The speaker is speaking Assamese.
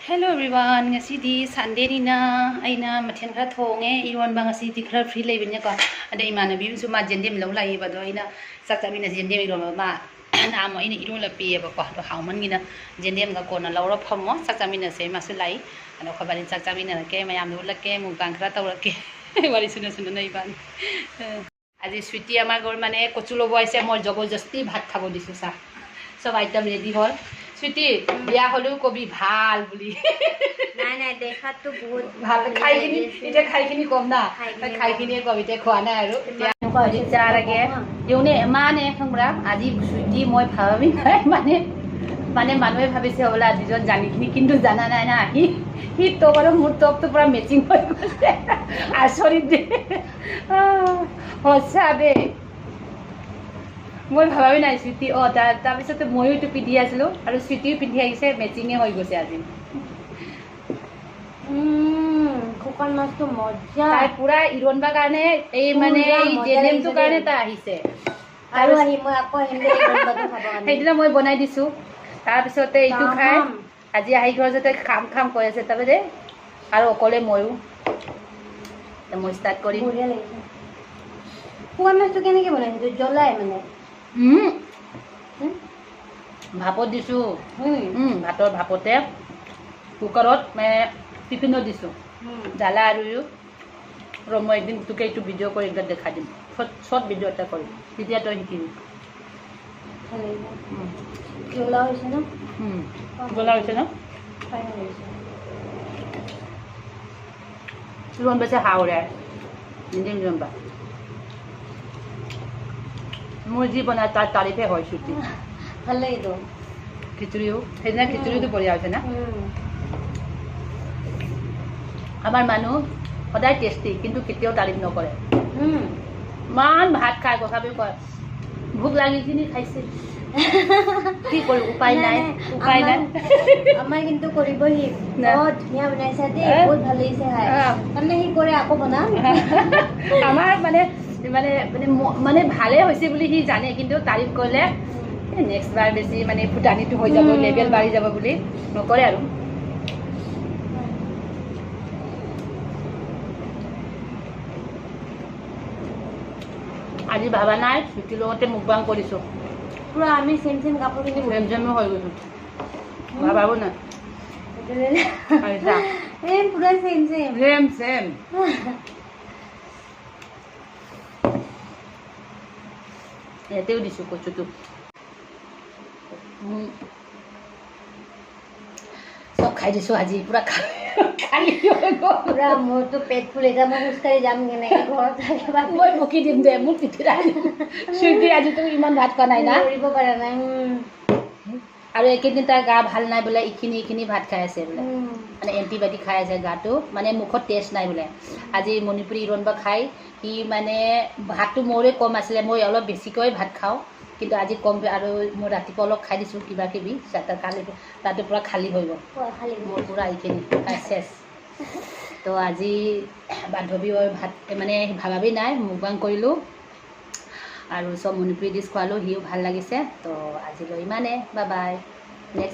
Hello everyone, ngasidi Sunday nina aina mathian khara thonge iron ba ngasidi khara free leibine ko ada imana bi su ma jendem lo lai ba do aina sakta mina jendem iron ma na mo ina iron la pi ba ko to hauman ngina jendem ga ko na lo ro phammo sakta mina se ma su lai ano khabarin sakta mina ke mayam lo la ke mu kan khara taw la ke wari suna suna nei ban আজি সুইটি আমাৰ ঘৰ মানে কচু লব আইছে মই জবৰদস্তি ভাত খাব দিছো সা সব আইটেম ৰেডি হল সুইটি বিয়া হলেও কবি ভাল বুলি নাই নাই দেখাতো বহুত ভাল খাইখিনি কম না খাইখিনি কবিতে খোৱা নাই আৰু এতিয়া যা লাগে ইউনে এমানে খংৰা আজি সুইটি মই ভাবি নাই মানে মানুহে ভাবিছে ওলা দুজন জানিখিনি কিন্তু জানা নাই না হি তো বাৰু মোৰ টপটো পুৰা মেচিং হৈ গৈছে আচৰিত দে সঁচা দে মই ভাবি নাই সুইটি তাৰপিছতে ময়ো এইটো পিন্ধি আছিলোঁ আৰু সুইটিও পিন্ধি আহিছে মেচিঙে হৈ গৈছে আজি শুকান মাছটো মজা তাই পুৰা ইৰণবা কাৰণে এই মানে জেনেমটোৰ কাৰণে তাই আহিছে আৰু আহি মই আকৌ সেইদিনা মই বনাই দিছোঁ তাৰপিছতে এইটো খাই আজি আহি ঘৰ যাতে খাম কৈ আছে তাৰপিছতে আৰু অকলে ময়ো মই ষ্টাৰ্ট কৰিম বঢ়িয়া লাগিছে শুকান মাছটো কেনেকৈ বনাইছে জ্বলাই মানে ভাপত দিছোঁ ভাতৰ ভাপতে কুকাৰত মানে টিফিনত দিছোঁ জ্বালা আৰু মই একদিন তোকে এইটো ভিডিঅ' কৰি একদম দেখাই দিম শ্বৰ্ট ভিডিঅ' এটা কৰিম তেতিয়া তই শিকিবি জ্বলা হৈছে ন জ্বলা হৈছে ন ইমান বেছি হাওৰে নিদিম জম্বা মোৰ যি বনাই তাৰ তাৰিফে হয় ছুটি ভাল লাগেতো খিচুৰিও সেইদিনা খিচুৰিটো বঢ়িয়া হৈছে না আমাৰ মানুহ সদায় টেষ্টি কিন্তু কেতিয়াও তাৰিফ নকৰে ইমান ভাত খায় তথাপিও কয় ভোক লাগিখিনি খাইছে কি কৰিম উপায় নাই আমাৰ কিন্তু কৰিবহি বহুত ধুনীয়া বনাইছা দেই বহুত ভাল লাগিছে খাই তাৰমানে সি কৰে আকৌ বনাম আমাৰ মানে ভালে হৈছে বুলি সি জানে কিন্তু তাৰিফ কৰিলে নেক্সট বাৰ বেছি মানে ফুটানিটো হৈ যাব লেভেল বাঢ়ি যাব বুলি নকৰে আৰু আজি ভাবা নাই ছুটিৰ লগতে মুখবাং কৰিছোঁ পুৰা আমি চেম কাপোৰ কিনি চেমো হৈ গৈছোঁ ভাবাবো না পুৰা চেম ইয়াতেও দিছোঁ কচুটো চব খাই দিছোঁ আজি পুৰা খালি পুৰা মোৰতো পেট ফুল এতিয়া মই খোজকাঢ়ি যাম কেনেকৈ ঘৰত মই বকি দিম দে মোক পিঠিৰা চুইটি আজিতো ইমান ভাত খোৱা নাই না কৰিব পৰা নাই আৰু এইকেইদিন তাৰ গা ভাল নাই বোলে এইখিনি ভাত খাই আছে বোলে মানে এণ্টিবায়'টিক খাই আছে গাটো মানে মুখত টেষ্ট নাই বোলে আজি মণিপুৰী ইৰণবা খাই সি মানে ভাতটো মোৰে কম আছিলে মই অলপ বেছিকৈ ভাত খাওঁ কিন্তু আজি কম আৰু মই ৰাতিপুৱা অলপ খাই দিছোঁ কিবা কিবি কালি তাতে পূৰা খালী হৈ গ'ল মোৰ পূৰা এইখিনি খাই চেচ তো আজি বান্ধৱীৰ ভাত মানে ভাবাবি নাই মুখবাং কৰিলোঁ আৰু চব মণিপুৰী ডিছ খোৱালোঁ সিও ভাল লাগিছে তো আজিলৈ ইমানে বাই বাই নেক্সট